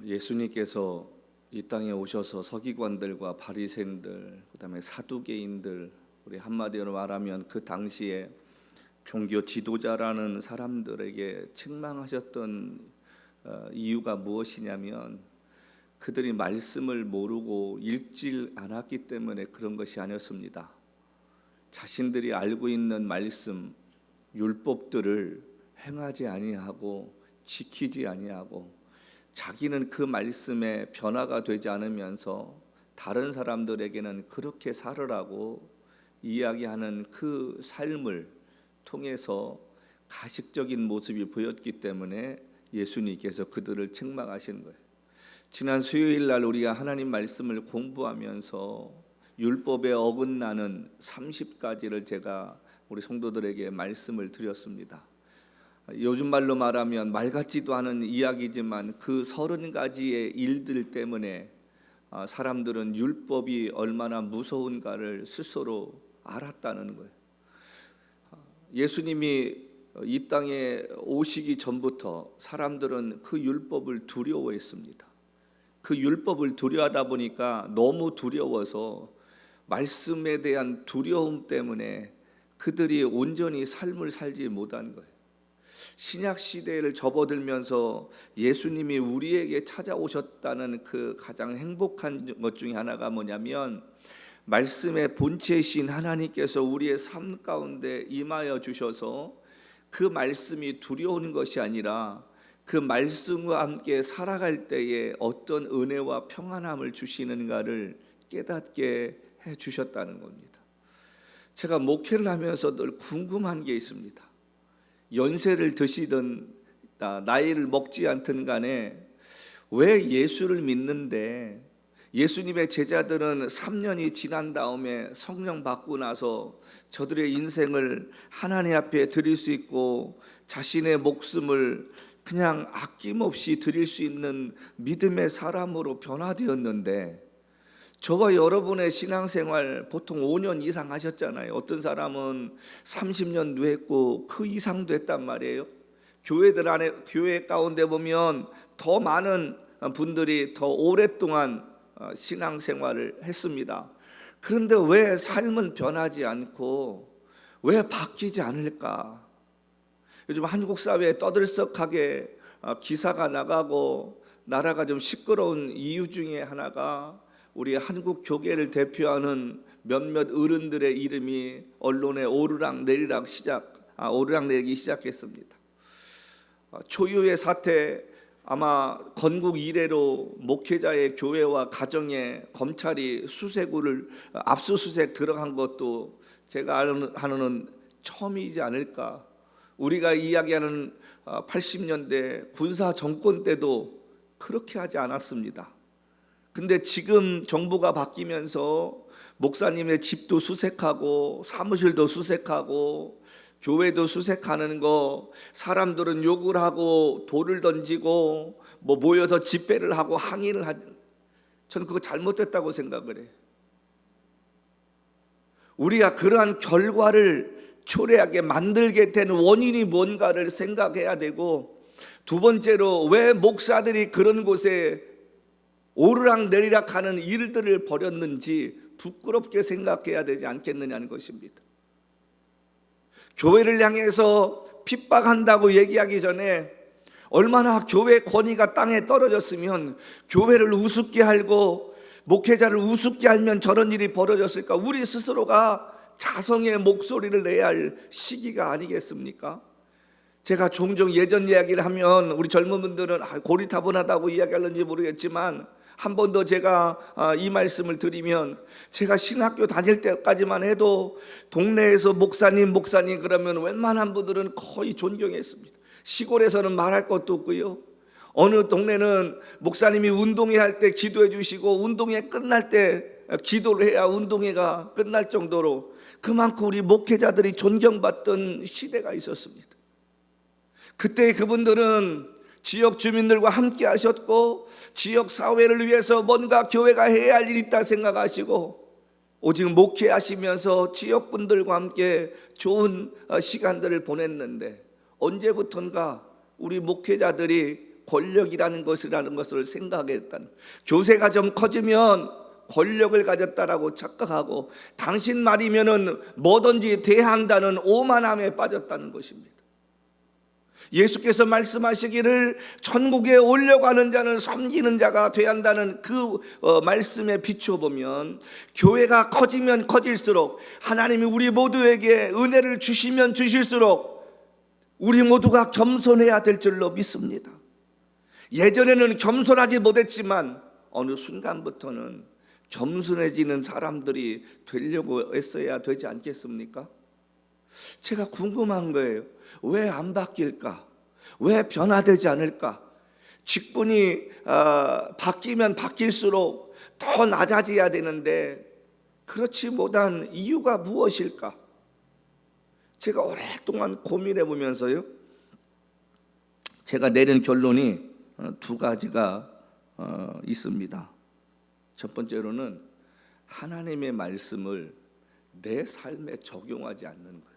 예수님께서 이 땅에 오셔서 서기관들과 바리새인들, 그다음에 사두개인들, 우리 한마디로 말하면 그 당시에 종교 지도자라는 사람들에게 책망하셨던 이유가 무엇이냐면 그들이 말씀을 모르고 읽질 않았기 때문에 그런 것이 아니었습니다. 자신들이 알고 있는 말씀, 율법들을 행하지 아니하고 지키지 아니하고 자기는 그 말씀에 변화가 되지 않으면서 다른 사람들에게는 그렇게 살으라고 이야기하는 그 삶을 통해서 가식적인 모습이 보였기 때문에 예수님께서 그들을 책망하신 거예요. 지난 수요일 날 우리가 하나님 말씀을 공부하면서 율법에 어긋나는 30가지를 제가 우리 성도들에게 말씀을 드렸습니다. 요즘 말로 말하면 말 같지도 않은 이야기지만 그 30가지의 일들 때문에 사람들은 율법이 얼마나 무서운가를 스스로 알았다는 거예요. 예수님이 이 땅에 오시기 전부터 사람들은 그 율법을 두려워했습니다. 그 율법을 두려워하다 보니까 너무 두려워서 말씀에 대한 두려움 때문에 그들이 온전히 삶을 살지 못한 거예요. 신약 시대를 접어들면서 예수님이 우리에게 찾아오셨다는 그 가장 행복한 것 중에 하나가 뭐냐면 말씀의 본체이신 하나님께서 우리의 삶 가운데 임하여 주셔서 그 말씀이 두려운 것이 아니라 그 말씀과 함께 살아갈 때에 어떤 은혜와 평안함을 주시는가를 깨닫게 해 주셨다는 겁니다. 제가 목회를 하면서 늘 궁금한 게 있습니다. 연세를 드시든 나이를 먹지 않든 간에 왜 예수를 믿는데 예수님의 제자들은 3년이 지난 다음에 성령 받고 나서 저들의 인생을 하나님 앞에 드릴 수 있고 자신의 목숨을 그냥 아낌없이 드릴 수 있는 믿음의 사람으로 변화되었는데 저와 여러분의 신앙생활 보통 5년 이상 하셨잖아요. 어떤 사람은 30년도 했고 그 이상도 했단 말이에요. 교회들 안에 교회 가운데 보면 더 많은 분들이 더 오랫동안 신앙생활을 했습니다. 그런데 왜 삶은 변하지 않고 왜 바뀌지 않을까? 요즘 한국 사회에 떠들썩하게 기사가 나가고 나라가 좀 시끄러운 이유 중에 하나가 우리 한국 교계를 대표하는 몇몇 어른들의 이름이 언론에 오르락내리기 시작했습니다. 초유의 사태, 아마 건국 이래로 목회자의 교회와 가정에 검찰이 수색을 압수수색 들어간 것도 제가 아는 처음이지 않을까. 우리가 이야기하는 80년대 군사 정권 때도 그렇게 하지 않았습니다. 근데 지금 정부가 바뀌면서 목사님의 집도 수색하고 사무실도 수색하고 교회도 수색하는 거, 사람들은 욕을 하고 돌을 던지고 모여서 집회를 하고 항의를 하는, 저는 그거 잘못됐다고 생각을 해요. 우리가 그러한 결과를 초래하게 만들게 된 원인이 뭔가를 생각해야 되고, 두 번째로 왜 목사들이 그런 곳에 오르락내리락 하는 일들을 벌였는지 부끄럽게 생각해야 되지 않겠느냐는 것입니다. 교회를 향해서 핍박한다고 얘기하기 전에 얼마나 교회 권위가 땅에 떨어졌으면 교회를 우습게 알고 목회자를 우습게 알면 저런 일이 벌어졌을까? 우리 스스로가 자성의 목소리를 내야 할 시기가 아니겠습니까? 제가 종종 예전 이야기를 하면 우리 젊은 분들은 고리타분하다고 이야기하는지 모르겠지만 한 번 더 제가 이 말씀을 드리면, 제가 신학교 다닐 때까지만 해도 동네에서 목사님 그러면 웬만한 분들은 거의 존경했습니다. 시골에서는 말할 것도 없고요. 어느 동네는 목사님이 운동회 할 때 기도해 주시고 운동회 끝날 때 기도를 해야 운동회가 끝날 정도로 그만큼 우리 목회자들이 존경받던 시대가 있었습니다. 그때 그분들은 지역 주민들과 함께 하셨고 지역 사회를 위해서 뭔가 교회가 해야 할 일이 있다 생각하시고 오직 목회하시면서 지역분들과 함께 좋은 시간들을 보냈는데, 언제부턴가 우리 목회자들이 권력이라는 것을 생각했다는, 교세가 좀 커지면 권력을 가졌다라고 착각하고 당신 말이면은 뭐든지 대항다는 오만함에 빠졌다는 것입니다. 예수께서 말씀하시기를 천국에 올려가는 자는 섬기는 자가 되어야 한다는 그 말씀에 비추어 보면, 교회가 커지면 커질수록, 하나님이 우리 모두에게 은혜를 주시면 주실수록 우리 모두가 겸손해야 될 줄로 믿습니다. 예전에는 겸손하지 못했지만 어느 순간부터는 겸손해지는 사람들이 되려고 애써야 되지 않겠습니까? 제가 궁금한 거예요. 왜 안 바뀔까? 왜 변화되지 않을까? 직분이 바뀌면 바뀔수록 더 낮아져야 되는데 그렇지 못한 이유가 무엇일까? 제가 오랫동안 고민해 보면서요, 제가 내린 결론이 두 가지가 있습니다. 첫 번째로는 하나님의 말씀을 내 삶에 적용하지 않는 거예요.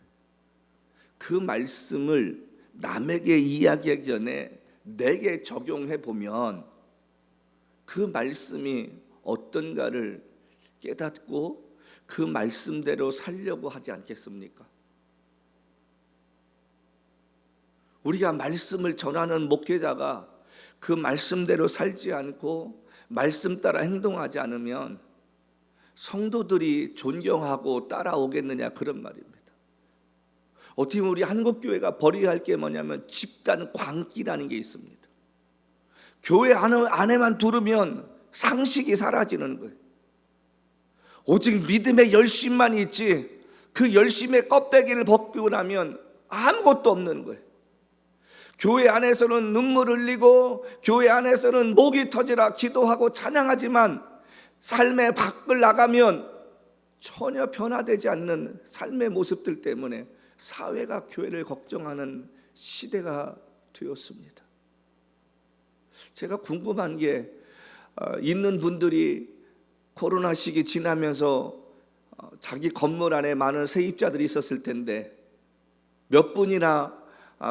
그 말씀을 남에게 이야기하기 전에 내게 적용해 보면 그 말씀이 어떤가를 깨닫고 그 말씀대로 살려고 하지 않겠습니까? 우리가 말씀을 전하는 목회자가 그 말씀대로 살지 않고 말씀 따라 행동하지 않으면 성도들이 존경하고 따라오겠느냐, 그런 말입니다. 어떻게 보면 우리 한국교회가 버려야 할 게 뭐냐면 집단 광기라는 게 있습니다. 교회 안에만 두르면 상식이 사라지는 거예요. 오직 믿음의 열심만 있지 그 열심의 껍데기를 벗기고 나면 아무것도 없는 거예요. 교회 안에서는 눈물 흘리고 교회 안에서는 목이 터지라 기도하고 찬양하지만 삶의 밖을 나가면 전혀 변화되지 않는 삶의 모습들 때문에 사회가 교회를 걱정하는 시대가 되었습니다. 제가 궁금한 게, 있는 분들이 코로나 시기 지나면서 자기 건물 안에 많은 세입자들이 있었을 텐데 몇 분이나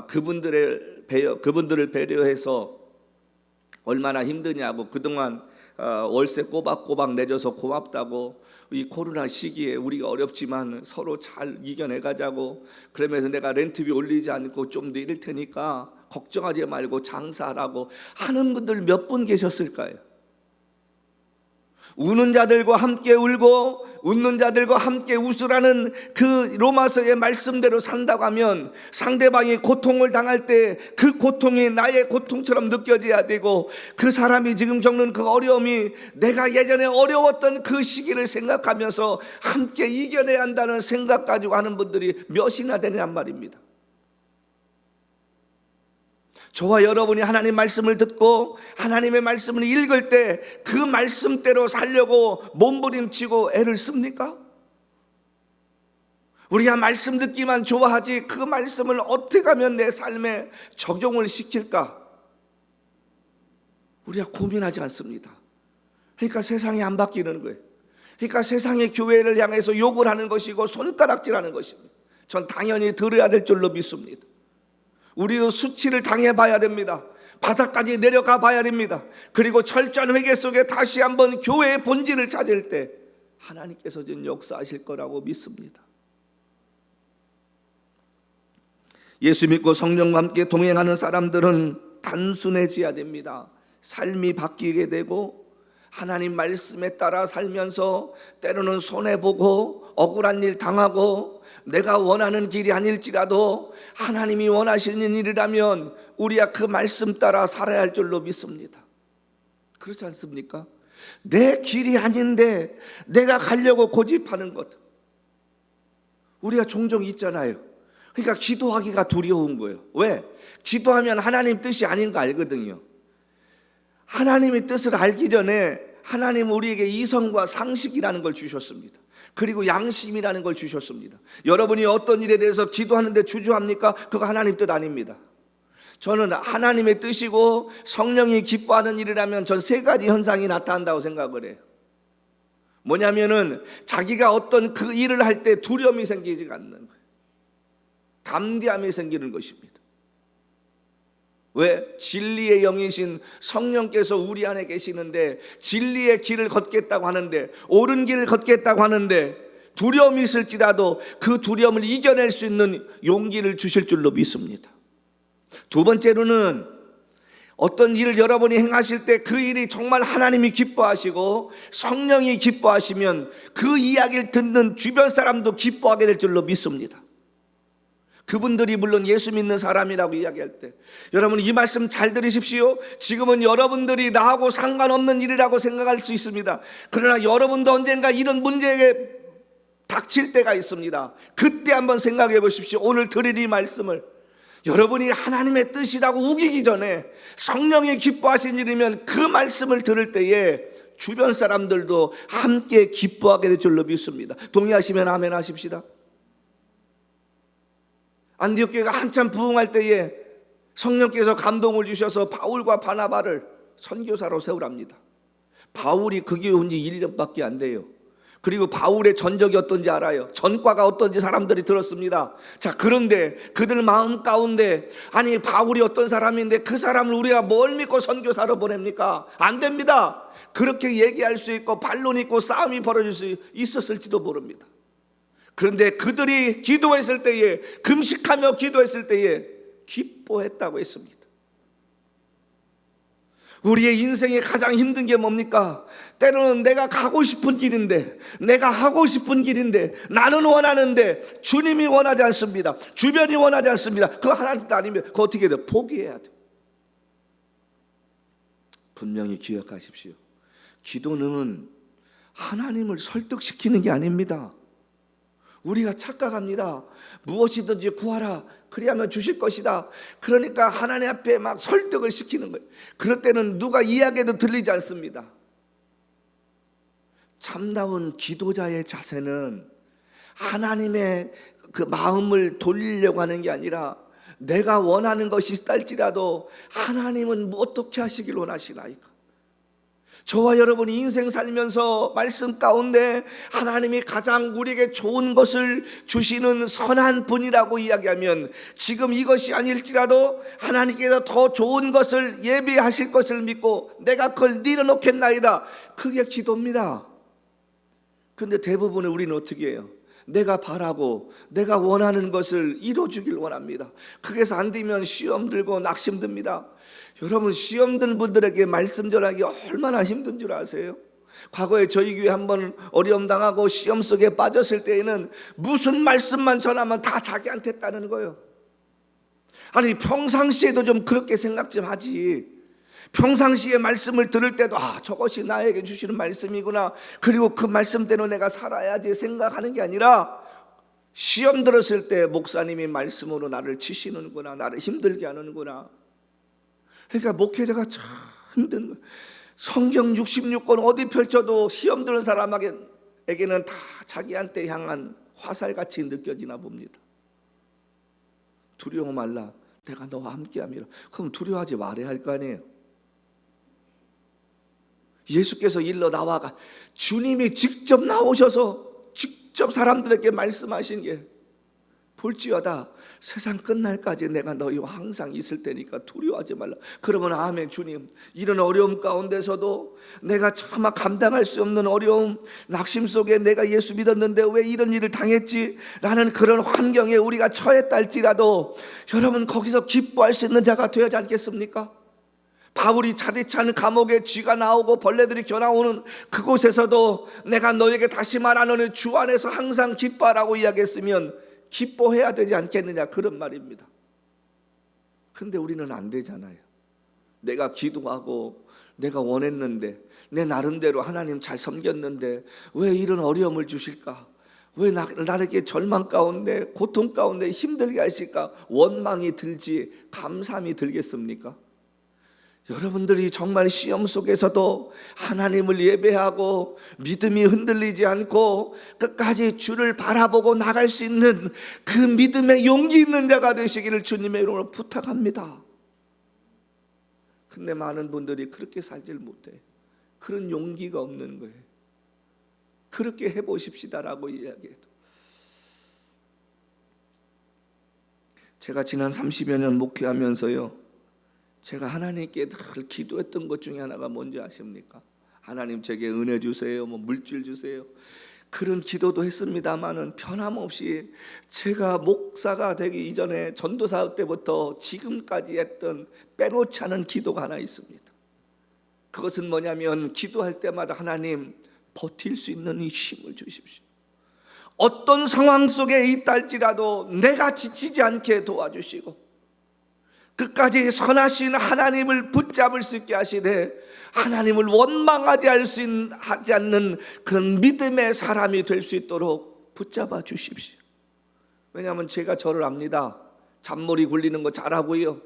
그분들을 배려해서 얼마나 힘드냐고, 그동안 월세 꼬박꼬박 내줘서 고맙다고, 이 코로나 시기에 우리가 어렵지만 서로 잘 이겨내가자고, 그러면서 내가 렌트비 올리지 않고 좀 더 이럴 테니까 걱정하지 말고 장사하라고 하는 분들 몇 분 계셨을까요? 우는 자들과 함께 울고 웃는 자들과 함께 웃으라는 그 로마서의 말씀대로 산다고 하면 상대방이 고통을 당할 때 그 고통이 나의 고통처럼 느껴져야 되고, 그 사람이 지금 겪는 그 어려움이 내가 예전에 어려웠던 그 시기를 생각하면서 함께 이겨내야 한다는 생각 가지고 하는 분들이 몇이나 되냔 말입니다. 저와 여러분이 하나님 말씀을 듣고 하나님의 말씀을 읽을 때 그 말씀대로 살려고 몸부림치고 애를 씁니까? 우리가 말씀 듣기만 좋아하지 그 말씀을 어떻게 하면 내 삶에 적용을 시킬까? 우리가 고민하지 않습니다. 그러니까 세상이 안 바뀌는 거예요. 그러니까 세상의 교회를 향해서 욕을 하는 것이고 손가락질하는 것입니다. 전 당연히 들어야 될 줄로 믿습니다. 우리도 수치를 당해봐야 됩니다. 바닥까지 내려가 봐야 됩니다. 그리고 철저한 회개 속에 다시 한번 교회의 본질을 찾을 때 하나님께서 좀 역사하실 거라고 믿습니다. 예수 믿고 성령과 함께 동행하는 사람들은 단순해져야 됩니다. 삶이 바뀌게 되고 하나님 말씀에 따라 살면서 때로는 손해보고 억울한 일 당하고 내가 원하는 길이 아닐지라도 하나님이 원하시는 일이라면 우리가 그 말씀 따라 살아야 할 줄로 믿습니다. 그렇지 않습니까? 내 길이 아닌데 내가 가려고 고집하는 것, 우리가 종종 있잖아요. 그러니까 기도하기가 두려운 거예요. 왜? 기도하면 하나님 뜻이 아닌 거 알거든요. 하나님의 뜻을 알기 전에 하나님은 우리에게 이성과 상식이라는 걸 주셨습니다. 그리고 양심이라는 걸 주셨습니다. 여러분이 어떤 일에 대해서 기도하는데 주저합니까? 그거 하나님 뜻 아닙니다. 저는 하나님의 뜻이고 성령이 기뻐하는 일이라면 전 세 가지 현상이 나타난다고 생각을 해요. 뭐냐면은 자기가 어떤 그 일을 할 때 두려움이 생기지 않는 거예요. 담대함이 생기는 것입니다. 왜? 진리의 영이신 성령께서 우리 안에 계시는데 진리의 길을 걷겠다고 하는데, 옳은 길을 걷겠다고 하는데 두려움이 있을지라도 그 두려움을 이겨낼 수 있는 용기를 주실 줄로 믿습니다. 두 번째로는 어떤 일을 여러분이 행하실 때 그 일이 정말 하나님이 기뻐하시고 성령이 기뻐하시면 그 이야기를 듣는 주변 사람도 기뻐하게 될 줄로 믿습니다. 그분들이 물론 예수 믿는 사람이라고 이야기할 때, 여러분 이 말씀 잘 들으십시오. 지금은 여러분들이 나하고 상관없는 일이라고 생각할 수 있습니다. 그러나 여러분도 언젠가 이런 문제에 닥칠 때가 있습니다. 그때 한번 생각해 보십시오. 오늘 드릴 이 말씀을 여러분이 하나님의 뜻이라고 우기기 전에 성령이 기뻐하신 일이면 그 말씀을 들을 때에 주변 사람들도 함께 기뻐하게 될 줄로 믿습니다. 동의하시면 아멘 하십시다. 안디옥 교회가 한참 부흥할 때에 성령께서 감동을 주셔서 바울과 바나바를 선교사로 세우랍니다. 바울이 그 교회 온 지 1년밖에 안 돼요. 그리고 바울의 전적이 어떤지 알아요. 전과가 어떤지 사람들이 들었습니다. 자, 그런데 그들 마음 가운데, 아니 바울이 어떤 사람인데 그 사람을 우리가 뭘 믿고 선교사로 보냅니까? 안 됩니다. 그렇게 얘기할 수 있고 반론 있고 싸움이 벌어질 수 있었을지도 모릅니다. 그런데 그들이 기도했을 때에, 금식하며 기도했을 때에 기뻐했다고 했습니다. 우리의 인생에 가장 힘든 게 뭡니까? 때로는 내가 가고 싶은 길인데, 내가 하고 싶은 길인데, 나는 원하는데 주님이 원하지 않습니다. 주변이 원하지 않습니다. 그거 하나님도 아니면 그거 어떻게 돼요? 포기해야 돼요. 분명히 기억하십시오. 기도는 하나님을 설득시키는 게 아닙니다. 우리가 착각합니다. 무엇이든지 구하라, 그리하면 주실 것이다. 그러니까 하나님 앞에 막 설득을 시키는 거예요. 그럴 때는 누가 이야기해도 들리지 않습니다. 참다운 기도자의 자세는 하나님의 그 마음을 돌리려고 하는 게 아니라, 내가 원하는 것이 있을지라도 하나님은 어떻게 하시길 원하시나이까? 저와 여러분이 인생 살면서 말씀 가운데 하나님이 가장 우리에게 좋은 것을 주시는 선한 분이라고 이야기하면, 지금 이것이 아닐지라도 하나님께서 더 좋은 것을 예비하실 것을 믿고 내가 그걸 내려놓겠나이다. 그게 기도입니다. 그런데 대부분의 우리는 어떻게 해요? 내가 바라고 내가 원하는 것을 이루어주길 원합니다. 그게서 안 되면 시험 들고 낙심듭니다. 여러분, 시험 든 분들에게 말씀 전하기 얼마나 힘든 줄 아세요? 과거에 저희 교회 한번 어려움 당하고 시험 속에 빠졌을 때에는 무슨 말씀만 전하면 다 자기한테 했다는 거예요. 아니, 평상시에도 좀 그렇게 생각 좀 하지. 평상시에 말씀을 들을 때도 저것이 나에게 주시는 말씀이구나, 그리고 그 말씀대로 내가 살아야지 생각하는 게 아니라, 시험 들었을 때 목사님이 말씀으로 나를 치시는구나, 나를 힘들게 하는구나. 그러니까 목회자가 참 힘든 거예요. 성경 66권 어디 펼쳐도 시험 드는 사람에게는 다 자기한테 향한 화살같이 느껴지나 봅니다. 두려워 말라, 내가 너와 함께함이라. 그럼 두려워하지 말아야 할 거 아니에요. 예수께서 일러 나와가, 주님이 직접 나오셔서 직접 사람들에게 말씀하신 게, 볼지어다 세상 끝날까지 내가 너희와 항상 있을 테니까 두려워하지 말라. 그러면 아멘. 주님, 이런 어려움 가운데서도 내가 차마 감당할 수 없는 어려움, 낙심 속에 내가 예수 믿었는데 왜 이런 일을 당했지? 라는 그런 환경에 우리가 처했다 할지라도 여러분, 거기서 기뻐할 수 있는 자가 되어야지 않겠습니까? 바울이 차디찬 감옥에 쥐가 나오고 벌레들이 겨나오는 그곳에서도 내가 너에게 다시 말하노니 주 안에서 항상 기뻐하라고 이야기했으면 기뻐해야 되지 않겠느냐, 그런 말입니다. 그런데 우리는 안 되잖아요. 내가 기도하고 내가 원했는데, 내 나름대로 하나님 잘 섬겼는데 왜 이런 어려움을 주실까? 왜 나에게 절망 가운데, 고통 가운데 힘들게 하실까? 원망이 들지 감사함이 들겠습니까? 여러분들이 정말 시험 속에서도 하나님을 예배하고 믿음이 흔들리지 않고 끝까지 주를 바라보고 나갈 수 있는 그 믿음의 용기 있는 자가 되시기를 주님의 이름으로 부탁합니다. 근데 많은 분들이 그렇게 살질 못해. 그런 용기가 없는 거예요. 그렇게 해보십시다라고 이야기해도. 제가 지난 30여 년 목회하면서요, 제가 하나님께 늘 기도했던 것 중에 하나가 뭔지 아십니까? 하나님 제게 은혜 주세요, 뭐 물질 주세요. 그런 기도도 했습니다마는 변함없이 제가 목사가 되기 이전에 전도사 때부터 지금까지 했던 빼놓지 않은 기도가 하나 있습니다. 그것은 뭐냐면 기도할 때마다 하나님 버틸 수 있는 이 힘을 주십시오. 어떤 상황 속에 있다 할지라도 내가 지치지 않게 도와주시고 끝까지 선하신 하나님을 붙잡을 수 있게 하시되 하나님을 원망하지 않는 그런 믿음의 사람이 될 수 있도록 붙잡아 주십시오. 왜냐하면 제가 저를 압니다. 잔머리 굴리는 거 잘하고요.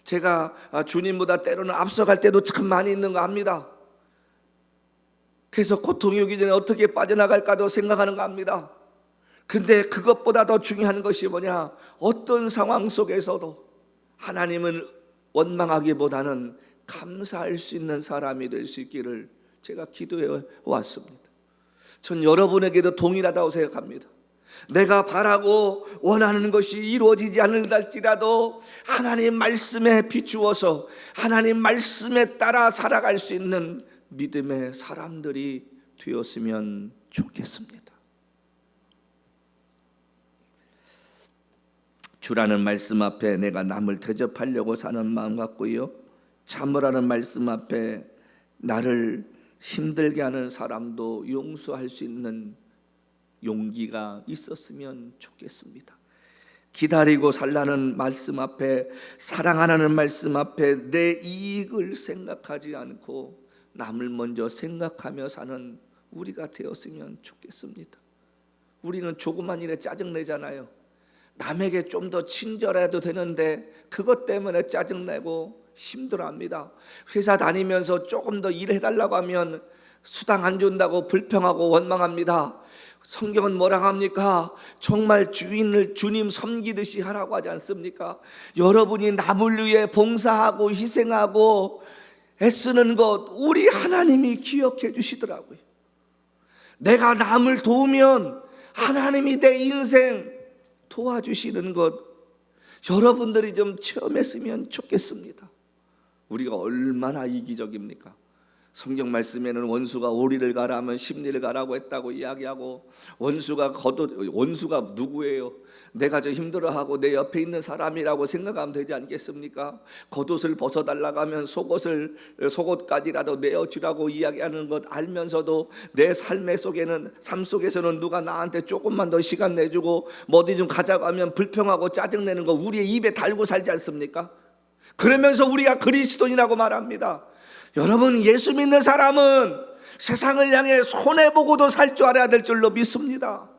제가 주님보다 때로는 앞서갈 때도 참 많이 있는 거 압니다. 그래서 고통이 오기 전에 어떻게 빠져나갈까도 생각하는 거 압니다. 근데 그것보다 더 중요한 것이 뭐냐? 어떤 상황 속에서도 하나님을 원망하기보다는 감사할 수 있는 사람이 될 수 있기를 제가 기도해 왔습니다. 전 여러분에게도 동일하다고 생각합니다. 내가 바라고 원하는 것이 이루어지지 않을지라도 하나님 말씀에 비추어서 하나님 말씀에 따라 살아갈 수 있는 믿음의 사람들이 되었으면 좋겠습니다. 주라는 말씀 앞에 내가 남을 대접하려고 사는 마음 같고요, 참으라는 말씀 앞에 나를 힘들게 하는 사람도 용서할 수 있는 용기가 있었으면 좋겠습니다. 기다리고 살라는 말씀 앞에, 사랑하라는 말씀 앞에 내 이익을 생각하지 않고 남을 먼저 생각하며 사는 우리가 되었으면 좋겠습니다. 우리는 조그만 일에 짜증내잖아요. 남에게 좀 더 친절해도 되는데 그것 때문에 짜증내고 힘들어합니다. 회사 다니면서 조금 더 일해달라고 하면 수당 안 준다고 불평하고 원망합니다. 성경은 뭐라고 합니까? 정말 주님 섬기듯이 하라고 하지 않습니까? 여러분이 남을 위해 봉사하고 희생하고 애쓰는 것 우리 하나님이 기억해 주시더라고요. 내가 남을 도우면 하나님이 내 인생 도와주시는 것 여러분들이 좀 체험했으면 좋겠습니다. 우리가 얼마나 이기적입니까? 성경 말씀에는 원수가 오리를 가라 하면 십리를 가라고 했다고 이야기하고, 원수가 누구예요? 내가 저 힘들어하고 내 옆에 있는 사람이라고 생각하면 되지 않겠습니까? 겉옷을 벗어달라고 하면 속옷까지라도 내어주라고 이야기하는 것 알면서도 내 삶 속에서는 누가 나한테 조금만 더 시간 내주고 어디 좀 가자고 하면 불평하고 짜증내는 거 우리의 입에 달고 살지 않습니까? 그러면서 우리가 그리스도인이라고 말합니다. 여러분, 예수 믿는 사람은 세상을 향해 손해보고도 살 줄 알아야 될 줄로 믿습니다.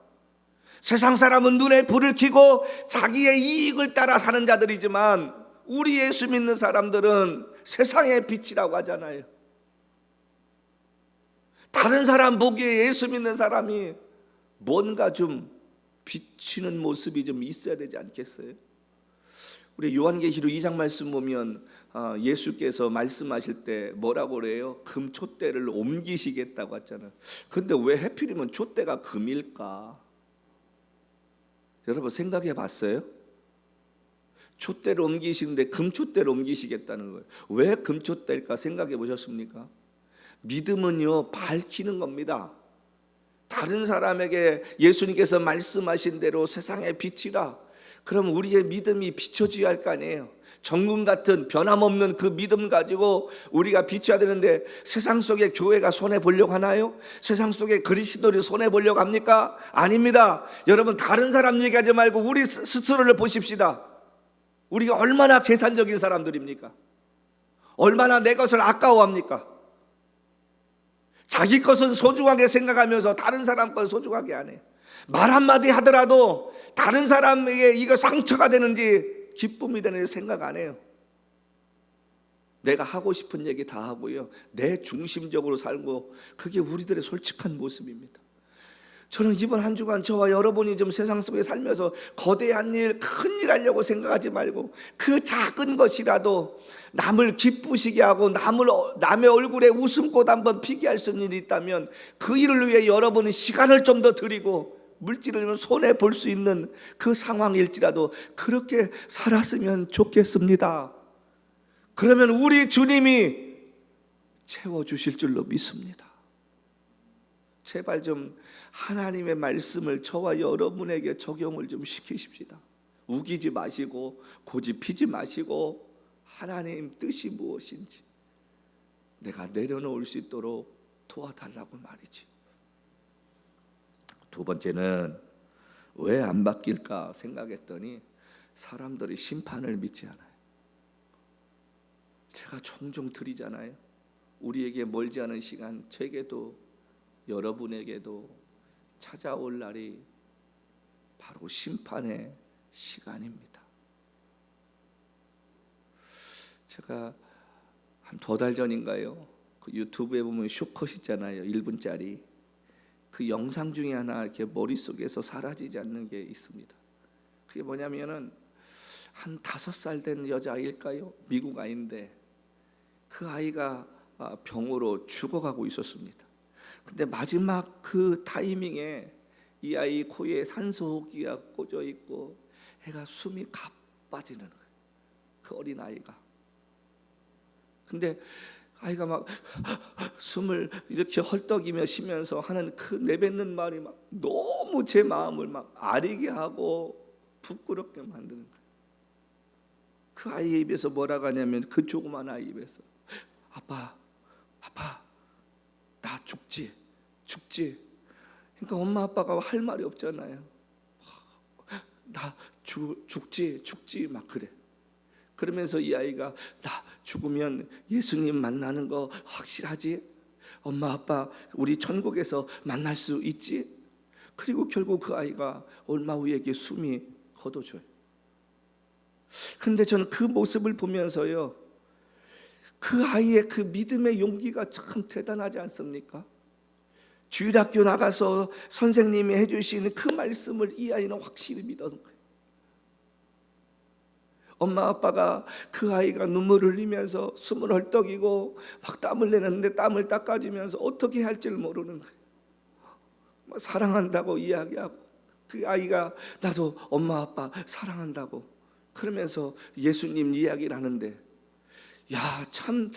세상 사람은 눈에 불을 켜고 자기의 이익을 따라 사는 자들이지만 우리 예수 믿는 사람들은 세상의 빛이라고 하잖아요. 다른 사람 보기에 예수 믿는 사람이 뭔가 좀 비치는 모습이 좀 있어야 되지 않겠어요? 우리 요한계시록 2장 말씀 보면 예수께서 말씀하실 때 뭐라고 그래요? 금 촛대를 옮기시겠다고 했잖아요. 근데 왜 하필이면 촛대가 금일까? 여러분 생각해 봤어요? 촛대를 옮기시는데 금 촛대를 옮기시겠다는 거예요. 왜 금 촛대일까 생각해 보셨습니까? 믿음은요 밝히는 겁니다. 다른 사람에게 예수님께서 말씀하신 대로 세상의 빛이라, 그럼 우리의 믿음이 비춰져야 할 거 아니에요. 정금 같은 변함없는 그 믿음 가지고 우리가 비춰야 되는데 세상 속에 교회가 손해보려고 하나요? 세상 속에 그리스도를 손해보려고 합니까? 아닙니다. 여러분, 다른 사람 얘기하지 말고 우리 스스로를 보십시다. 우리가 얼마나 계산적인 사람들입니까? 얼마나 내 것을 아까워합니까? 자기 것은 소중하게 생각하면서 다른 사람 것 소중하게 안 해요. 말 한마디 하더라도 다른 사람에게 이거 상처가 되는지 기쁨이 되는지 생각 안 해요. 내가 하고 싶은 얘기 다 하고요, 내 중심적으로 살고, 그게 우리들의 솔직한 모습입니다. 저는 이번 한 주간 저와 여러분이 좀 세상 속에 살면서 거대한 일, 큰 일 하려고 생각하지 말고 그 작은 것이라도 남을 기쁘시게 하고 남의 얼굴에 웃음꽃 한번 피게 할 수 있는 일이 있다면 그 일을 위해 여러분이 시간을 좀 더 드리고 물질을 손해 볼 수 있는 그 상황일지라도 그렇게 살았으면 좋겠습니다. 그러면 우리 주님이 채워주실 줄로 믿습니다. 제발 좀 하나님의 말씀을 저와 여러분에게 적용을 좀 시키십시다. 우기지 마시고 고집피지 마시고 하나님 뜻이 무엇인지 내가 내려놓을 수 있도록 도와달라고 말이지. 두 번째는 왜 안 바뀔까 생각했더니 사람들이 심판을 믿지 않아요. 제가 종종 드리잖아요. 우리에게 멀지 않은 시간, 제게도 여러분에게도 찾아올 날이 바로 심판의 시간입니다. 제가 한 2달 전인가요? 그 유튜브에 보면 쇼컷 있잖아요. 1분짜리. 그 영상 중에 하나 이렇게 머릿속에서 사라지지 않는 게 있습니다. 그게 뭐냐면은 한 5살 된 여자아이일까요? 미국 아이인데 그 아이가 병으로 죽어가고 있었습니다. 근데 마지막 그 타이밍에 이 아이 코에 산소호흡기가 꽂혀 있고 애가 숨이 가빠지는 거예요. 그 어린 아이가. 근데 아이가 막 숨을 이렇게 헐떡이며 쉬면서 하는 그 내뱉는 말이 막 너무 제 마음을 막 아리게 하고 부끄럽게 만드는 거예요. 그 아이의 입에서 뭐라고 하냐면 그 조그만 아이 입에서 아빠 나 죽지. 그러니까 엄마 아빠가 할 말이 없잖아요. 나 죽지 막 그래. 그러면서 이 아이가 나 죽으면 예수님 만나는 거 확실하지? 엄마 아빠 우리 천국에서 만날 수 있지? 그리고 결국 그 아이가 얼마 후에 숨이 걷어져요. 근데 저는 그 모습을 보면서요, 그 아이의 그 믿음의 용기가 참 대단하지 않습니까? 주일학교 나가서 선생님이 해주시는 그 말씀을 이 아이는 확실히 믿었는 거예요. 엄마 아빠가 그 아이가 눈물을 흘리면서 숨을 헐떡이고 막 땀을 내는데 땀을 닦아주면서 어떻게 할지를 모르는 거예요. 사랑한다고 이야기하고 그 아이가 나도 엄마 아빠 사랑한다고 그러면서 예수님 이야기를 하는데, 야, 참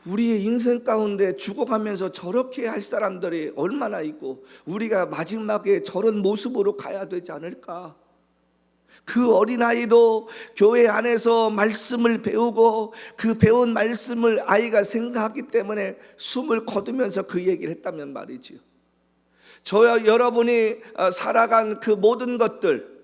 우리의 인생 가운데 죽어가면서 저렇게 할 사람들이 얼마나 있고 우리가 마지막에 저런 모습으로 가야 되지 않을까. 그 어린아이도 교회 안에서 말씀을 배우고 그 배운 말씀을 아이가 생각하기 때문에 숨을 거두면서 그 얘기를 했다면 말이지요. 저와 여러분이 살아간 그 모든 것들,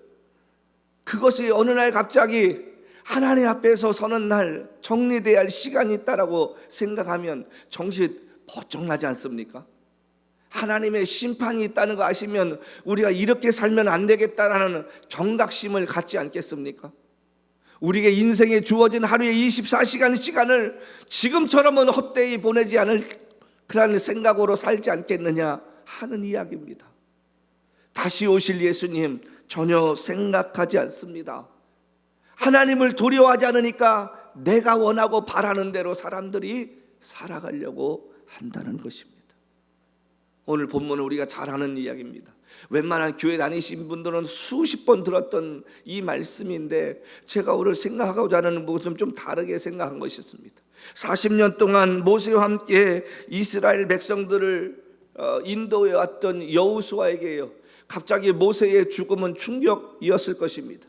그것이 어느 날 갑자기 하나님 앞에서 서는 날 정리돼야 할 시간이 있다라고 생각하면 정신 번쩍 나지 않습니까? 하나님의 심판이 있다는 거 아시면 우리가 이렇게 살면 안 되겠다라는 경각심을 갖지 않겠습니까? 우리에게 인생에 주어진 하루에 24시간 시간을 지금처럼은 헛되이 보내지 않을 그런 생각으로 살지 않겠느냐 하는 이야기입니다. 다시 오실 예수님 전혀 생각하지 않습니다. 하나님을 두려워하지 않으니까 내가 원하고 바라는 대로 사람들이 살아가려고 한다는 것입니다. 오늘 본문은 우리가 잘 아는 이야기입니다. 웬만한 교회 다니신 분들은 수십 번 들었던 이 말씀인데 제가 오늘 생각하고자 하는 것은 좀 다르게 생각한 것이 있습니다. 40년 동안 모세와 함께 이스라엘 백성들을 인도해 왔던 여호수아에게요, 갑자기 모세의 죽음은 충격이었을 것입니다.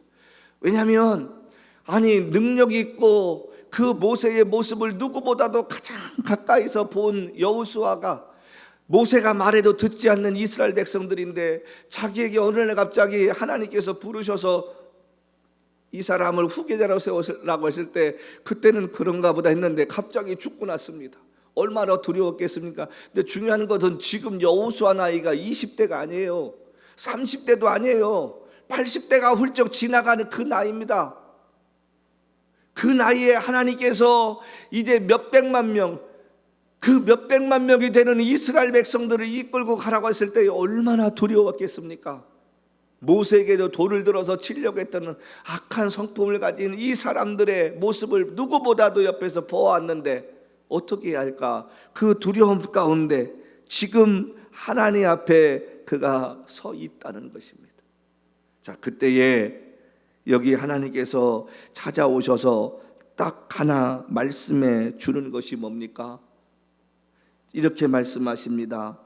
왜냐하면 능력이 있고 그 모세의 모습을 누구보다도 가장 가까이서 본 여호수아가 모세가 말해도 듣지 않는 이스라엘 백성들인데 자기에게 어느 날 갑자기 하나님께서 부르셔서 이 사람을 후계자로 세우라고 했을 때 그때는 그런가 보다 했는데 갑자기 죽고 났습니다. 얼마나 두려웠겠습니까? 근데 중요한 것은 지금 여호수아 나이가 20대가 아니에요. 30대도 아니에요. 80대가 훌쩍 지나가는 그 나이입니다. 그 나이에 하나님께서 이제 몇백만 명, 그 몇백만 명이 되는 이스라엘 백성들을 이끌고 가라고 했을 때 얼마나 두려웠겠습니까? 모세에게도 돌을 들어서 치려고 했던 악한 성품을 가진 이 사람들의 모습을 누구보다도 옆에서 보아왔는데 어떻게 해야 할까? 그 두려움 가운데 지금 하나님 앞에 그가 서 있다는 것입니다. 자, 그때에 여기 하나님께서 찾아오셔서 딱 하나 말씀해 주는 것이 뭡니까? 이렇게 말씀하십니다.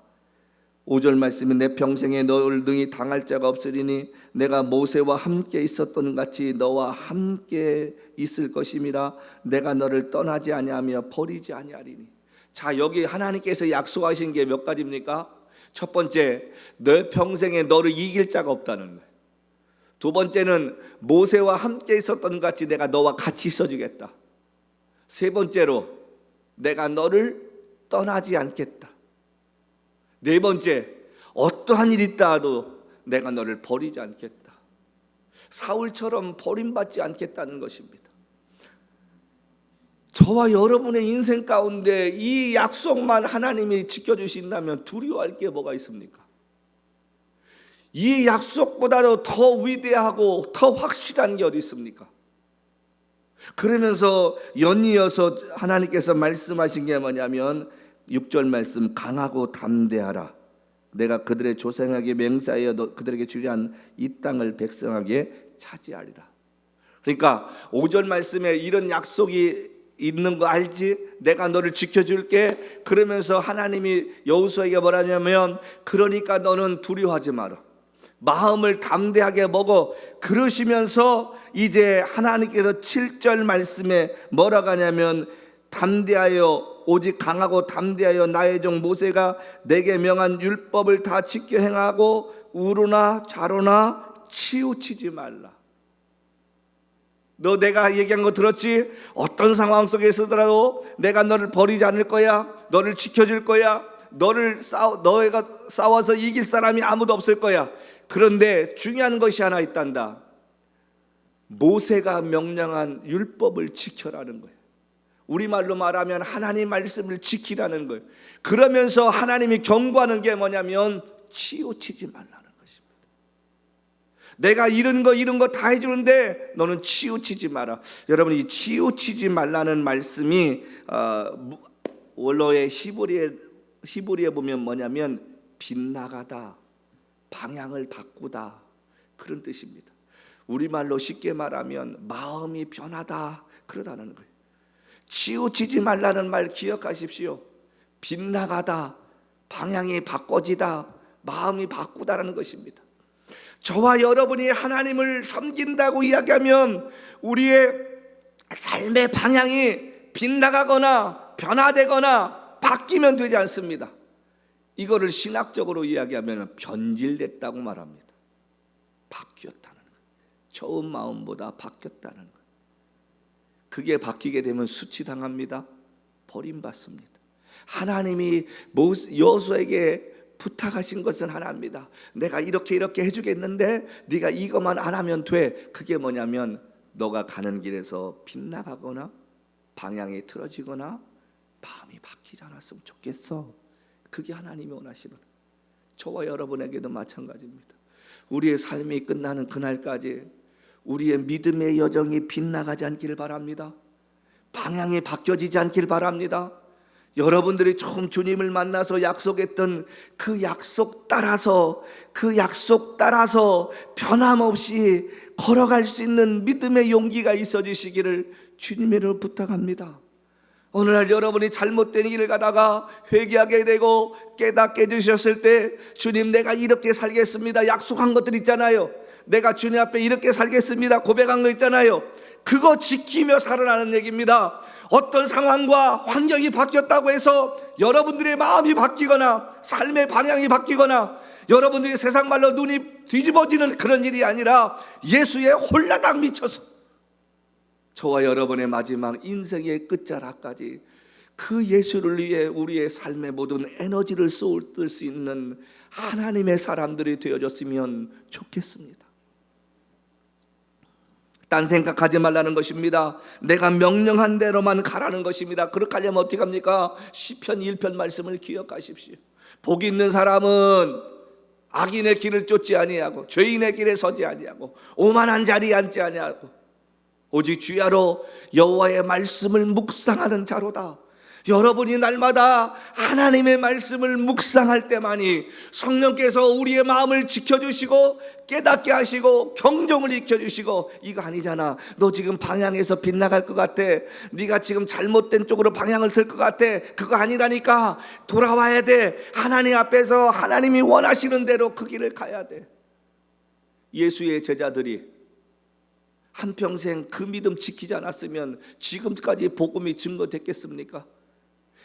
5절 말씀에 내 평생에 너를 능히 당할 자가 없으리니 내가 모세와 함께 있었던 같이 너와 함께 있을 것임이라. 내가 너를 떠나지 아니하며 버리지 아니하리니. 자, 여기 하나님께서 약속하신 게 몇 가지입니까? 첫 번째, 너 평생에 너를 이길 자가 없다는 거예요. 두 번째는 모세와 함께 있었던 같이 내가 너와 같이 있어주겠다. 세 번째로 내가 너를 떠나지 않겠다. 네 번째, 어떠한 일이 있다도 내가 너를 버리지 않겠다. 사울처럼 버림받지 않겠다는 것입니다. 저와 여러분의 인생 가운데 이 약속만 하나님이 지켜주신다면 두려워할 게 뭐가 있습니까? 이 약속보다도 더 위대하고 더 확실한 게 어디 있습니까? 그러면서 연이어서 하나님께서 말씀하신 게 뭐냐면 6절 말씀, 강하고 담대하라. 내가 그들의 조상에게 맹세하여 그들에게 주리한 이 땅을 백성에게 차지하리라. 그러니까 5절 말씀에 이런 약속이 있는 거 알지? 내가 너를 지켜줄게. 그러면서 하나님이 여호수아에게 뭐라냐면 그러니까 너는 두려워하지 마라. 마음을 담대하게 먹어. 그러시면서 이제 하나님께서 7절 말씀에 뭐라고 하냐면 담대하여 오직 강하고 담대하여 나의 종 모세가 내게 명한 율법을 다 지켜 행하고 우로나 좌로나 치우치지 말라. 너 내가 얘기한 거 들었지? 어떤 상황 속에 있으더라도 내가 너를 버리지 않을 거야. 너를 지켜줄 거야. 너희가 싸워서 이길 사람이 아무도 없을 거야. 그런데 중요한 것이 하나 있단다. 모세가 명령한 율법을 지켜라는 거예요. 우리말로 말하면 하나님 말씀을 지키라는 거예요. 그러면서 하나님이 경고하는 게 뭐냐면 치우치지 말라는 것입니다. 내가 이런 거 다 해주는데 너는 치우치지 마라. 여러분, 이 치우치지 말라는 말씀이 원로의 히브리에 보면 뭐냐면 빗나가다, 방향을 바꾸다, 그런 뜻입니다. 우리말로 쉽게 말하면 마음이 변하다, 그러다는 거예요. 치우치지 말라는 말 기억하십시오. 빗나가다, 방향이 바꿔지다, 마음이 바꾸다라는 것입니다. 저와 여러분이 하나님을 섬긴다고 이야기하면 우리의 삶의 방향이 빗나가거나 변화되거나 바뀌면 되지 않습니다. 이거를 신학적으로 이야기하면 변질됐다고 말합니다. 바뀌었다는 것. 처음 마음보다 바뀌었다는 것. 그게 바뀌게 되면 수치당합니다. 버림받습니다. 하나님이 여호수아에게 부탁하신 것은 하나입니다. 내가 이렇게 해주겠는데 네가 이것만 안 하면 돼. 그게 뭐냐면 너가 가는 길에서 빗나가거나 방향이 틀어지거나 마음이 바뀌지 않았으면 좋겠어. 그게 하나님이 원하시는, 저와 여러분에게도 마찬가지입니다. 우리의 삶이 끝나는 그날까지 우리의 믿음의 여정이 빗나가지 않기를 바랍니다. 방향이 바뀌어지지 않기를 바랍니다. 여러분들이 처음 주님을 만나서 약속했던 그 약속 따라서 변함없이 걸어갈 수 있는 믿음의 용기가 있어지시기를 주님으로 부탁합니다. 오늘날 여러분이 잘못된 길을 가다가 회개하게 되고 깨닫게 되셨을 때 주님, 내가 이렇게 살겠습니다, 약속한 것들 있잖아요. 내가 주님 앞에 이렇게 살겠습니다, 고백한 거 있잖아요. 그거 지키며 살아나는 얘기입니다. 어떤 상황과 환경이 바뀌었다고 해서 여러분들의 마음이 바뀌거나 삶의 방향이 바뀌거나 여러분들이 세상 말로 눈이 뒤집어지는 그런 일이 아니라 예수의 홀라당 미쳐서 저와 여러분의 마지막 인생의 끝자락까지 그 예수를 위해 우리의 삶의 모든 에너지를 쏟을 수 있는 하나님의 사람들이 되어졌으면 좋겠습니다. 딴 생각하지 말라는 것입니다. 내가 명령한 대로만 가라는 것입니다. 그렇게 하려면 어떻게 합니까? 시편 1편 말씀을 기억하십시오. 복이 있는 사람은 악인의 길을 쫓지 아니하고 죄인의 길에 서지 아니하고 오만한 자리에 앉지 아니하고 오직 주야로 여호와의 말씀을 묵상하는 자로다. 여러분이 날마다 하나님의 말씀을 묵상할 때만이 성령께서 우리의 마음을 지켜주시고 깨닫게 하시고 경종을 익혀주시고, 이거 아니잖아, 너 지금 방향에서 빗나갈 것 같아, 네가 지금 잘못된 쪽으로 방향을 들 것 같아, 그거 아니라니까, 돌아와야 돼. 하나님 앞에서 하나님이 원하시는 대로 그 길을 가야 돼. 예수의 제자들이 한평생 그 믿음 지키지 않았으면 지금까지 복음이 증거됐겠습니까?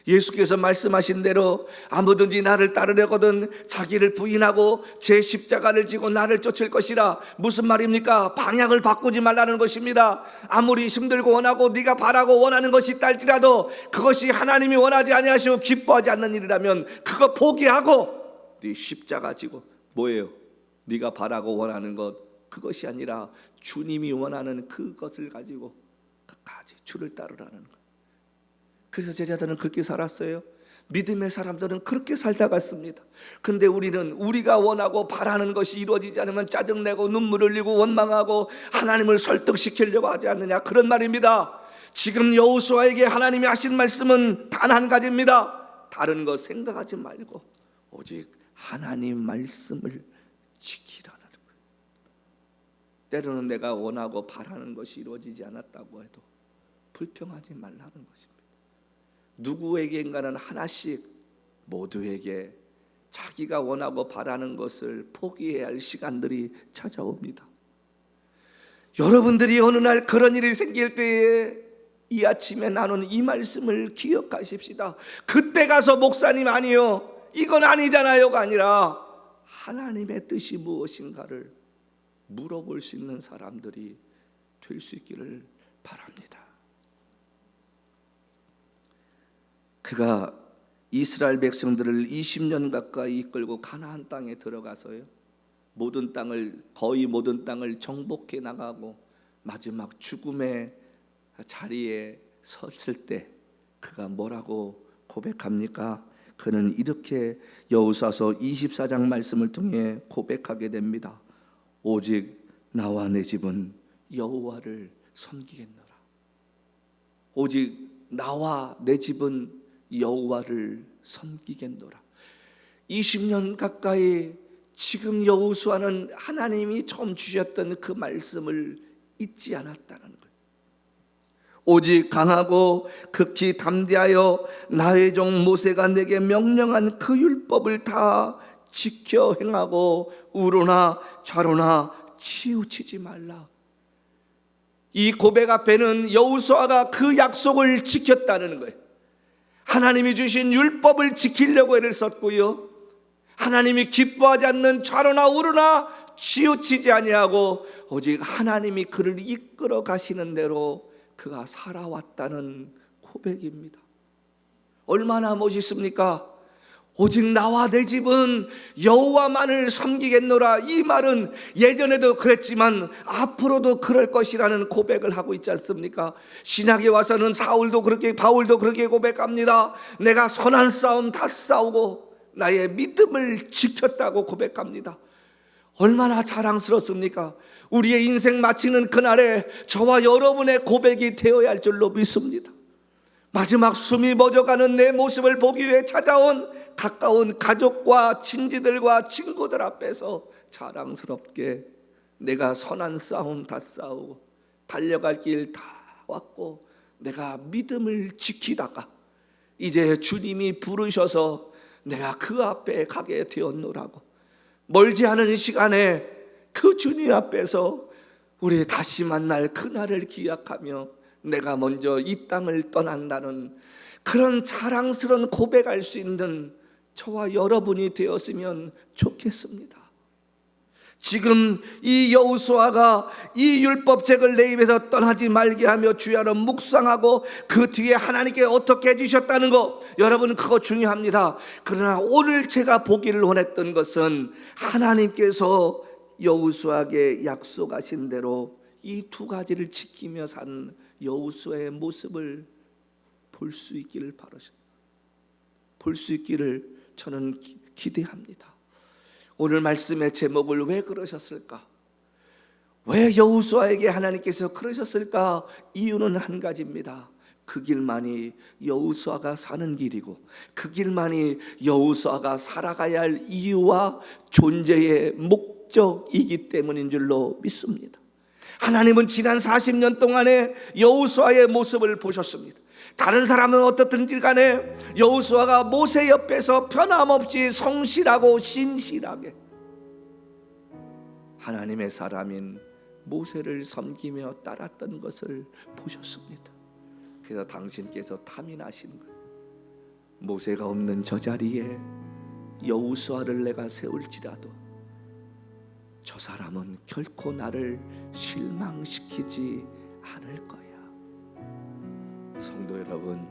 예수께서 말씀하신 대로 아무든지 나를 따르려거든 자기를 부인하고 제 십자가를 지고 나를 쫓을 것이라. 무슨 말입니까? 방향을 바꾸지 말라는 것입니다. 아무리 힘들고 원하고 네가 바라고 원하는 것이 있다 할지라도 그것이 하나님이 원하지 아니하시고 기뻐하지 않는 일이라면 그거 포기하고 네 십자가 지고, 뭐예요? 네가 바라고 원하는 것, 그것이 아니라 주님이 원하는 그것을 가지고 끝까지 주를 따르라는 것. 그래서 제자들은 그렇게 살았어요. 믿음의 사람들은 그렇게 살다 갔습니다. 근데 우리는 우리가 원하고 바라는 것이 이루어지지 않으면 짜증내고 눈물 흘리고 원망하고 하나님을 설득시키려고 하지 않느냐, 그런 말입니다. 지금 여호수아에게 하나님이 하신 말씀은 단 한 가지입니다. 다른 거 생각하지 말고 오직 하나님 말씀을 지키라는 거예요. 때로는 내가 원하고 바라는 것이 이루어지지 않았다고 해도 불평하지 말라는 것입니다. 누구에게인가는 하나씩 모두에게 자기가 원하고 바라는 것을 포기해야 할 시간들이 찾아옵니다. 여러분들이 어느 날 그런 일이 생길 때에 이 아침에 나눈 이 말씀을 기억하십시다. 그때 가서 목사님 아니요, 이건 아니잖아요가 아니라 하나님의 뜻이 무엇인가를 물어볼 수 있는 사람들이 될 수 있기를 바랍니다. 그가 이스라엘 백성들을 20년 가까이 이끌고 가나안 땅에 들어가서요, 거의 모든 땅을 정복해 나가고 마지막 죽음의 자리에 섰을 때 그가 뭐라고 고백합니까? 그는 이렇게 여호수아서 24장 말씀을 통해 고백하게 됩니다. 오직 나와 내 집은 여호와를 섬기겠노라. 오직 나와 내 집은 여호와를 섬기겠노라. 20년 가까이 지금 여호수아는 하나님이 처음 주셨던 그 말씀을 잊지 않았다는 거예요. 오직 강하고 극히 담대하여 나의 종 모세가 내게 명령한 그 율법을 다 지켜 행하고 우로나 좌로나 치우치지 말라. 이 고백 앞에는 여호수아가 그 약속을 지켰다는 거예요. 하나님이 주신 율법을 지키려고 애를 썼고요, 하나님이 기뻐하지 않는 좌로나 우로나 치우치지 아니하고 오직 하나님이 그를 이끌어 가시는 대로 그가 살아왔다는 고백입니다. 얼마나 멋있습니까? 오직 나와 내 집은 여호와만을 섬기겠노라. 이 말은 예전에도 그랬지만 앞으로도 그럴 것이라는 고백을 하고 있지 않습니까? 신약에 와서는 바울도 그렇게 고백합니다. 내가 선한 싸움 다 싸우고 나의 믿음을 지켰다고 고백합니다. 얼마나 자랑스럽습니까? 우리의 인생 마치는 그날에 저와 여러분의 고백이 되어야 할 줄로 믿습니다. 마지막 숨이 멎어가는 내 모습을 보기 위해 찾아온 가까운 가족과 친지들과 친구들 앞에서 자랑스럽게 내가 선한 싸움 다 싸우고 달려갈 길 다 왔고 내가 믿음을 지키다가 이제 주님이 부르셔서 내가 그 앞에 가게 되었노라고, 멀지 않은 시간에 그 주님 앞에서 우리 다시 만날 그날을 기약하며 내가 먼저 이 땅을 떠난다는 그런 자랑스러운 고백할 수 있는 저와 여러분이 되었으면 좋겠습니다. 지금 이 여호수아가 이 율법책을 내 입에서 떠나지 말게 하며 주야로 묵상하고 그 뒤에 하나님께 어떻게 해주셨다는 거, 여러분 그거 중요합니다. 그러나 오늘 제가 보기를 원했던 것은 하나님께서 여호수아에게 약속하신 대로 이 두 가지를 지키며 산 여호수아의 모습을 볼 수 있기를 볼 수 있기를 저는 기대합니다. 오늘 말씀의 제목을 왜 그러셨을까? 왜 여호수아에게 하나님께서 그러셨을까? 이유는 한 가지입니다. 그 길만이 여호수아가 사는 길이고 그 길만이 여호수아가 살아가야 할 이유와 존재의 목적이기 때문인 줄로 믿습니다. 하나님은 지난 40년 동안에 여호수아의 모습을 보셨습니다. 다른 사람은 어떻든지 간에 여호수아가 모세 옆에서 변함없이 성실하고 신실하게 하나님의 사람인 모세를 섬기며 따랐던 것을 보셨습니다. 그래서 당신께서 탐이 나시는 거예요. 모세가 없는 저 자리에 여호수아를 내가 세울지라도 저 사람은 결코 나를 실망시키지 않을 거야. 성도 여러분,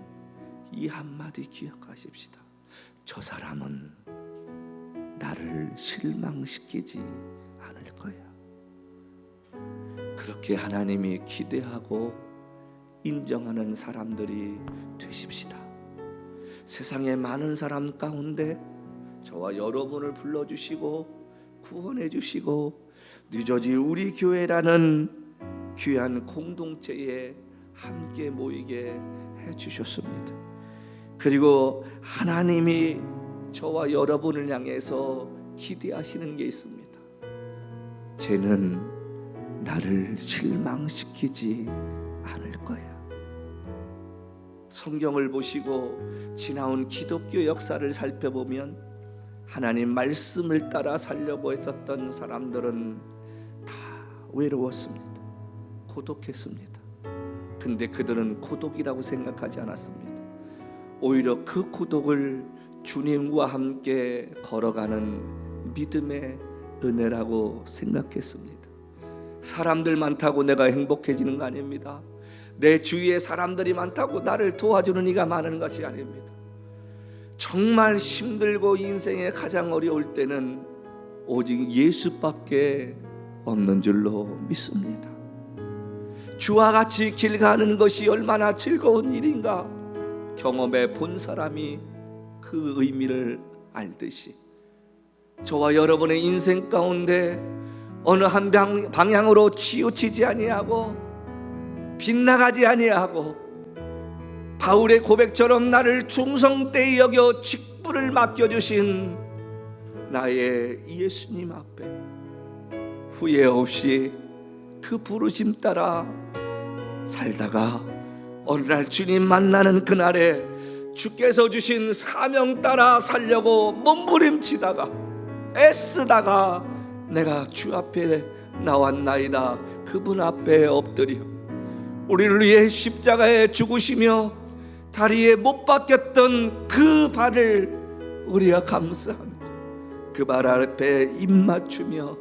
이 한마디 기억하십시다. 저 사람은 나를 실망시키지 않을 거야. 그렇게 하나님이 기대하고 인정하는 사람들이 되십시다. 세상의 많은 사람 가운데 저와 여러분을 불러주시고 구원해 주시고 뉴저지 우리 교회라는 귀한 공동체에 함께 모이게 해 주셨습니다. 그리고 하나님이 저와 여러분을 향해서 기대하시는 게 있습니다. 쟤는 나를 실망시키지 않을 거야. 성경을 보시고 지나온 기독교 역사를 살펴보면 하나님 말씀을 따라 살려고 했었던 사람들은 다 외로웠습니다. 고독했습니다. 근데 그들은 고독이라고 생각하지 않았습니다. 오히려 그 고독을 주님과 함께 걸어가는 믿음의 은혜라고 생각했습니다. 사람들 많다고 내가 행복해지는 거 아닙니다. 내 주위에 사람들이 많다고 나를 도와주는 이가 많은 것이 아닙니다. 정말 힘들고 인생에 가장 어려울 때는 오직 예수밖에 없는 줄로 믿습니다. 주와 같이 길 가는 것이 얼마나 즐거운 일인가 경험해 본 사람이 그 의미를 알듯이 저와 여러분의 인생 가운데 어느 한 방향으로 치우치지 아니하고 빗나가지 아니하고 바울의 고백처럼 나를 충성되이 여겨 직분을 맡겨주신 나의 예수님 앞에 후회 없이 그 부르심 따라 살다가 어느 날 주님 만나는 그날에 주께서 주신 사명 따라 살려고 몸부림치다가 애쓰다가 내가 주 앞에 나왔나이다. 그분 앞에 엎드려 우리를 위해 십자가에 죽으시며 다리에 못 박혔던 그 발을 우리가 감싸고 그 발 앞에 입 맞추며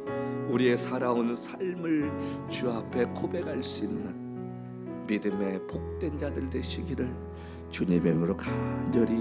우리의 살아온 삶을 주 앞에 고백할 수 있는 믿음의 복된 자들 되시기를 주님의 이름으로 간절히